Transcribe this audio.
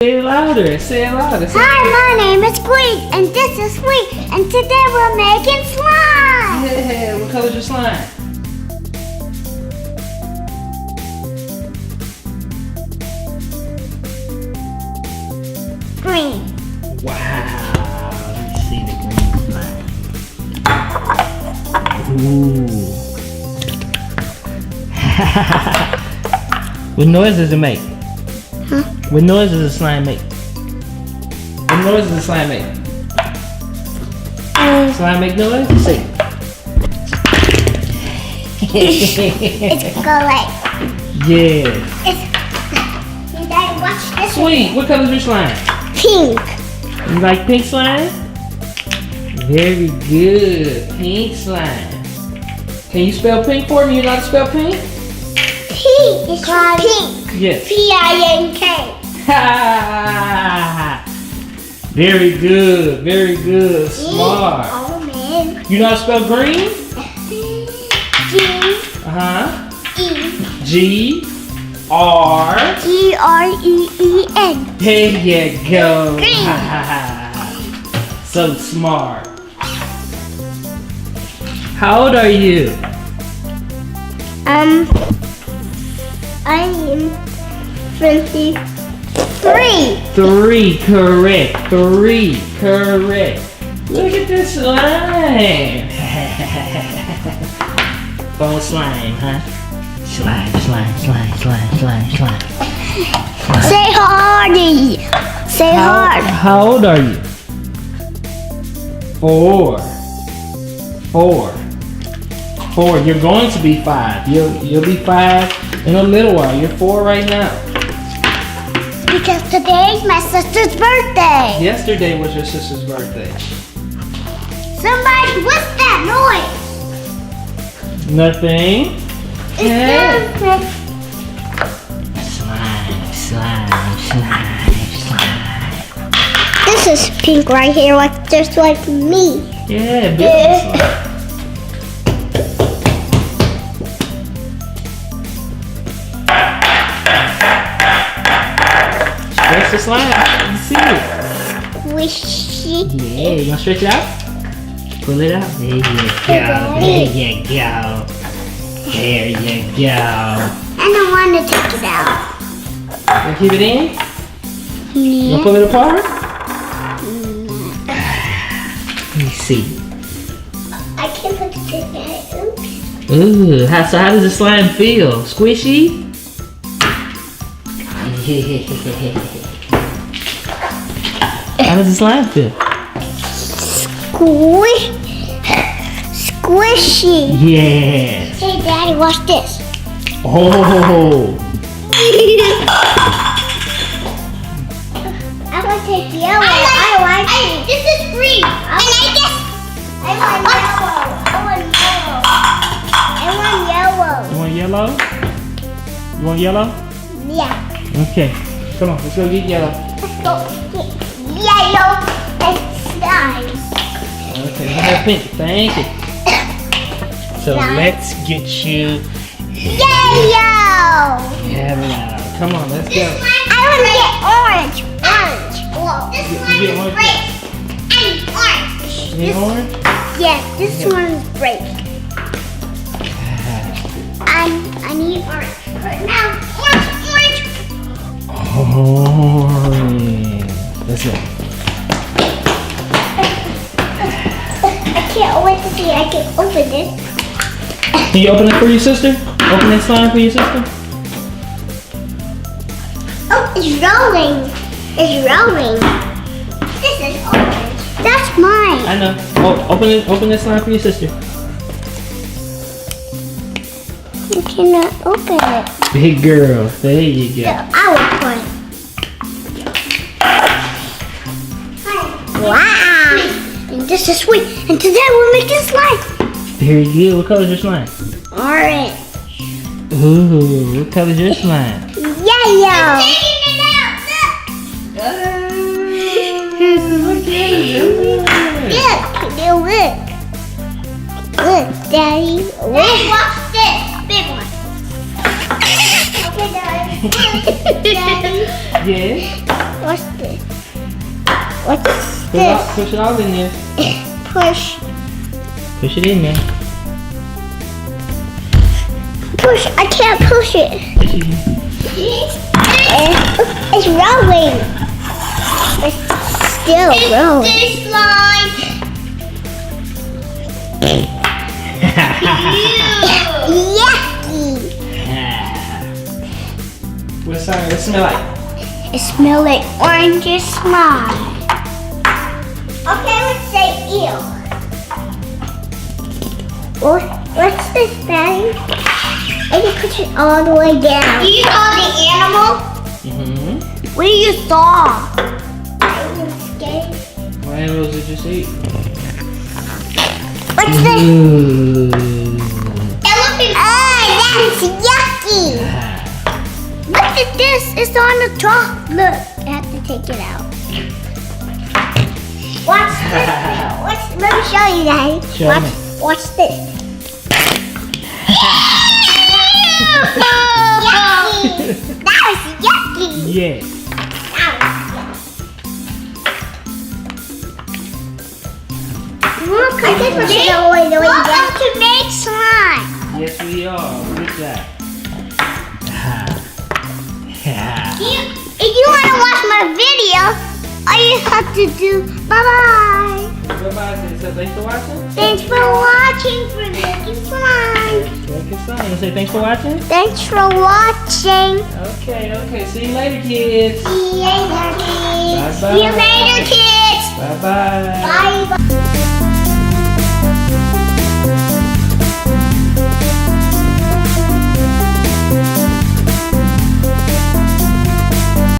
Say it louder. Say it louder. Hi, my name is Squeak, and this is Sweet, and today we're making slime. Yeah, what color's your slime? Green. Wow. Let me see the green slime. Ooh. What noise does it make? Huh? What noise does the slime make? What noise does the slime make? Slime make noise? Say. It's go like. Yeah. You gotta watch this. Sweet. What color's your slime? Pink. You like pink slime? Very good. Pink slime. Can you spell pink for me? You know how to spell pink? Pink is pink. Yes. P-I-N-K. Very good. Very good. Smart. Oh man. You know how to spell green? G-E-R-E-E-N. G-R-E-E-N. There you go. Green. So smart. How old are you? I am 23. 3, correct. 3, correct. Look at this slime. Full slime, huh? Slime. Say hardy. Say hard. How old are you? 4. 4. You're going to be 5. You'll be 5 in a little while. You're 4 right now. Because today's my sister's birthday. Yesterday was your sister's birthday. Somebody, what's that noise? Nothing. It's just Slime. This is pink right here, like just like me. Yeah, big slime. Stretch the slime. Let me see it. Squishy. Yeah, you gonna stretch it out? Pull it out. There you go. There you go. There you go. And I want to take it out. Gonna keep it in? You Yeah. gonna pull it apart? Let me see. I can't put it together. Oops. Ooh, so how does the slime feel? Squishy? How does the slime feel? Squishy. Yes. Hey, Daddy, watch this. Oh. I want to take yellow. I like it. This is green. I want yellow. You want yellow? Yeah. Okay. Come on, let's go get yellow. Let's go get yellow and slime. Okay, we have pink. Thank you. So Slime. let's get you Yellow. yellow. Come on, let's go. I want to get orange. Orange. Whoa. This You get orange? And orange. You need orange? Yes, this one is break. I need orange. Right now, orange. Orange. Let's go. I can't wait to see. I can open this. Can you open it for your sister? Open that slime for your sister? Oh, it's rolling. It's rolling. This is orange. That's mine. I know. Oh, open that slime for your sister. You cannot open it. Big girl. There you go. I will put it. Wow. And this is sweet. And today we're making slime. Very good. What color is your slime? Orange. Ooh, what color is your slime? Yellow. I'm taking it out. Look. Look, Daddy. Look. Watch this. Big one. Okay, Daddy. Daddy. Yes. What's this? What's Push it all in there. Push. Push it in there. Push. I can't push it. Push it in. It's rolling. It's still rolling. This slime. Yucky. What's it smell like? It smells like orange slime. Okay, let's say ew. What's this thing? I can push it all the way down. Do you saw the animal? Mm-hmm. What do you saw? I'm scared. What animals did you see? What's this? Ooh. That's yucky. What is this? It's on the top. Look, I have to take it out. Watch this. Let me show you, Daddy. Show me. Watch this. Yucky. That was yucky. Yeah. Look, I think we're going all the way down to make slime. Yes, we are. Look at that. If you want to watch my video, all you have to do, bye-bye. Bye-bye. So thanks for watching. Thanks for watching for making slime. Make it sound. You say thanks for watching? Thanks for watching. Okay. See you later, kids. See you later, kids. Bye-bye. See you later, kids. Bye-bye. Bye.